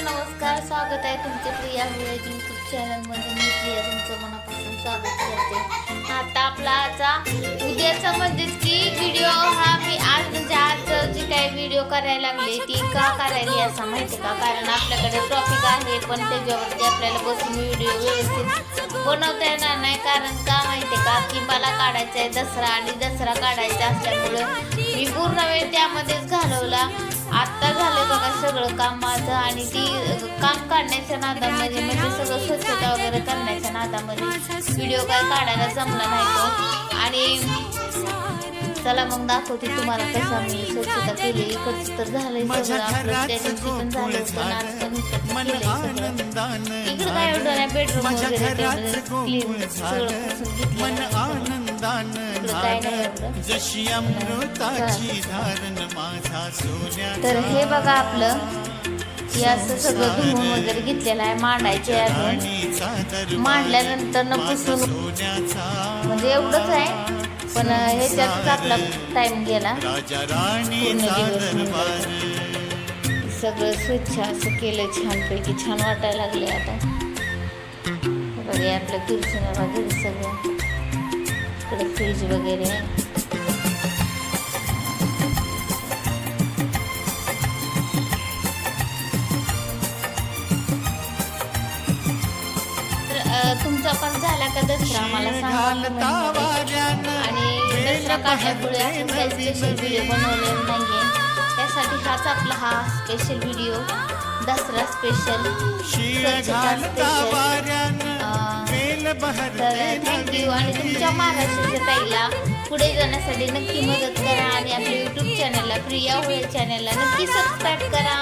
नमस्कार, स्वागत आहे तुमचे प्रिया व्हिडिओ यूट्यूब चॅनलमध्ये. मी प्रिया तुमचं मनापासून स्वागत करते. आता आपला आजचा उद्याचा म्हणजेच की व्हिडिओ हा मी आज जी काही व्हिडिओ करायला लागले ती का करायली असं माहिती का, कारण आपल्याकडे टॉपिक आहे पण त्याच्यावरती आपल्याला बसून व्हिडिओ व्यवस्थित बनवता येणार नाही. कारण का माहिती का की मला काढायचा आहे दसरा आणि दसरा काढायचा असल्यामुळं मी पूर्ण वेळ त्यामध्येच घालवला. आत्ता झालं बघा सगळं काम माझं आणि ती काम काढण्याच्या नादामध्ये म्हणजे सगळं स्वच्छता वगैरे करण्याच्या नादामध्ये व्हिडिओ काय काढायला जमला नाही तो. आणि चला मग दाखवते तुम्हाला कसं मी स्वच्छता केली. इकडचं तर झालंय सगळं आपलं त्याच्यात झालं होतं ना, इकडं काय एवढं नाही, बेडरूम वगैरे क्लीन सगळं पुसून घेतलं. तर हे बघा आपलं हे असं सगळं धुवून वगैरे घेतलेलं आहे. मांडायचे अजून मांडल्यानंतर न पुसून म्हणजे एवढंच आहे, पण ह्याच्यातच आपला टाइम गेला पूर्ण दिवस. सगळं स्वच्छ असं केलं, छानपैकी छान वाटायला लागले. आता बघा आपलं किचन वगैरे सगळं, इकडे फ्रीज वगैरे तुमचा पण झाला का दसरा मला सांगा. आणि दसरा काढण्यापुढे आपण काही स्पेशल व्हिडिओ बनवलेला नाहीये, त्यासाठी हाच आपला हा स्पेशल व्हिडिओ दसरा स्पेशल स्वच्छता स्पेशल. तर थँक्यू. आणि तुमच्या महाराष्ट्राच्या ताईला पुढे जाण्यासाठी नक्की मदत करा आणि आपल्या यूट्यूब चॅनलला प्रिया व्हिडिओ चॅनलला नक्की सबस्क्राईब करा.